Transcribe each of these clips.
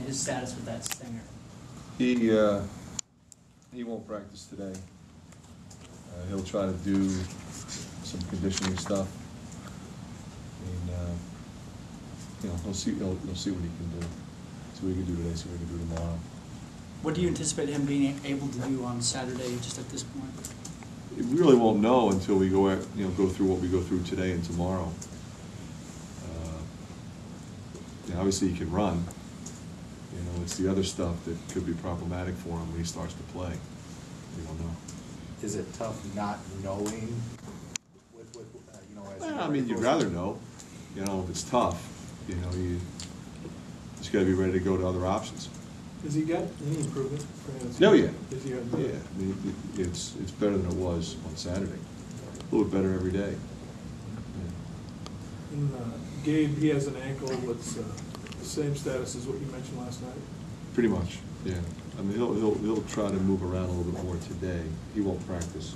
his status with that stinger? He won't practice today. He'll try to do some conditioning stuff, and he'll see what he can do. See what he can do today. See what he can do tomorrow. What do you anticipate him being able to do on Saturday, just at this point? We really won't know until we go through what we go through today and tomorrow. Obviously, he can run. It's the other stuff that could be problematic for him when he starts to play. We don't know. Is it tough not knowing? You'd rather know. It's tough. You just got to be ready to go to other options. Has he got any improvement? No, yeah. Is he It's better than it was on Saturday. A little bit better every day. Yeah. And, Gabe, he has an ankle that's the same status as what you mentioned last night. Pretty much, yeah. He'll try to move around a little bit more today. He won't practice,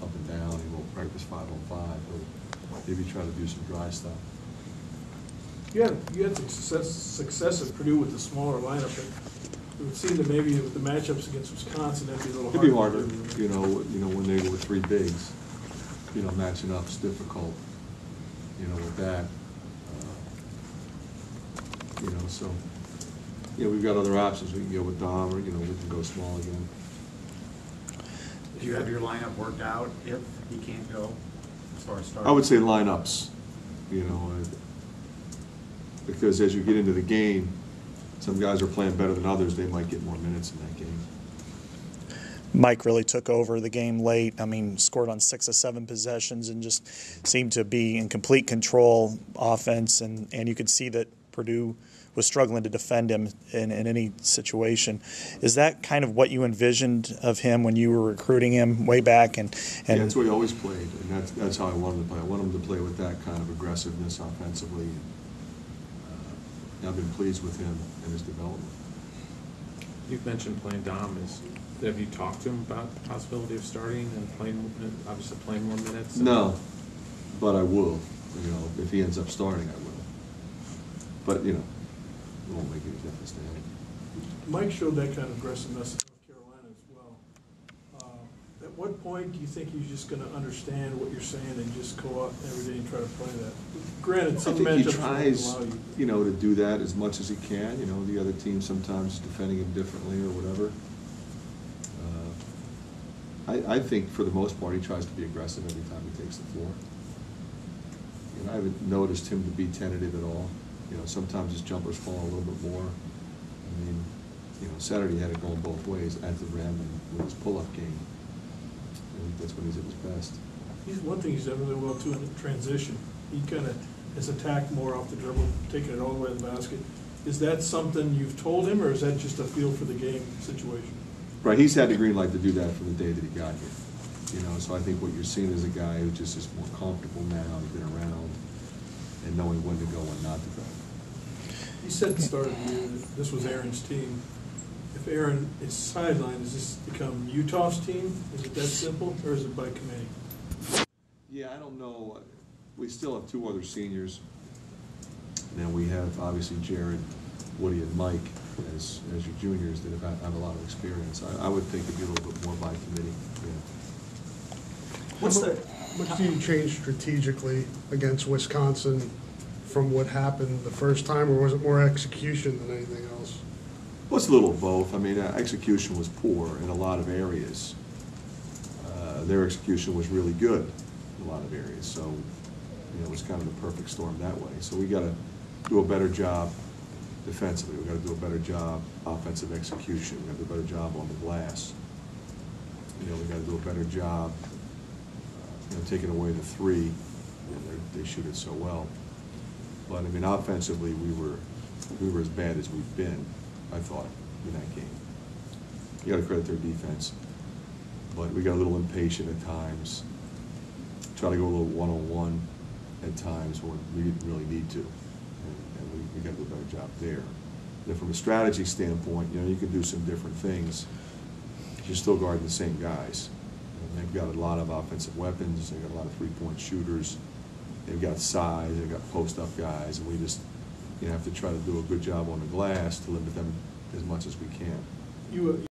up and down. He won't practice 5-on-5. He'll maybe try to do some dry stuff. You had success at Purdue with the smaller lineup. It would seem that maybe with the matchups against Wisconsin, that'd be a little harder. It'd be harder, when they were three bigs. Matching up's difficult. With that. So we've got other options. We can go with Dom, or we can go small again. Do you have your lineup worked out if he can't go as far as starting? I would say lineups. Because as you get into the game, some guys are playing better than others. They might get more minutes in that game. Mike really took over the game late. Scored on 6 of 7 possessions and just seemed to be in complete control offense. And you could see that Purdue was struggling to defend him in any situation. Is that kind of what you envisioned of him when you were recruiting him way back? And yeah, that's what he always played, and that's how I wanted him to play. I wanted him to play with that kind of aggressiveness offensively. I've been pleased with him and his development. You've mentioned playing Dom. Have you talked to him about the possibility of starting and obviously playing more minutes? No, but I will. If he ends up starting, I will. But it won't make any difference to him. Mike showed that kind of aggressiveness in North Carolina as well. At what point do you think he's just going to understand what you're saying and just go out every day and try to play that? Granted, some matchups he tries, allow you. To do that as much as he can. The other team sometimes is defending him differently or whatever. I think for the most part he tries to be aggressive every time he takes the floor. I haven't noticed him to be tentative at all. Sometimes his jumpers fall a little bit more. Saturday he had it going both ways at the rim and with his pull-up game. I think that's when he's at his best. One thing he's done really well too in the transition. He kind of has attacked more off the dribble, taking it all the way to the basket. Is that something you've told him, or is that just a feel for the game situation? Right, he's had the green light to do that from the day that he got here. So I think what you're seeing is a guy who just is more comfortable now. He's been around and knowing when to go and not to go. You said at the start of the year that this was Aaron's team. If Aaron is sidelined, does this become Utah's team? Is it that simple, or is it by committee? Yeah, I don't know. We still have 2 other seniors. And we have, obviously, Jared, Woody, and Mike as your juniors that have a lot of experience. I would think it'd be a little bit more by committee. Yeah. What do you change strategically against Wisconsin from what happened the first time, or was it more execution than anything else? Well, it's a little of both. Execution was poor in a lot of areas. Their execution was really good in a lot of areas. So, it was kind of the perfect storm that way. So we got to do a better job defensively. We got to do a better job offensive execution. We got to do a better job on the glass. We got to do a better job, taking away the 3. They shoot it so well. But offensively, we were as bad as we've been, I thought, in that game. You got to credit their defense, but we got a little impatient at times. Try to go a little one-on-one at times when we didn't really need to, and we got to do a better job there. And from a strategy standpoint, you can do some different things. You're still guarding the same guys. They've got a lot of offensive weapons. They've got a lot of 3-point shooters. They've got size. They've got post-up guys, and we just you have to try to do a good job on the glass to limit them as much as we can. You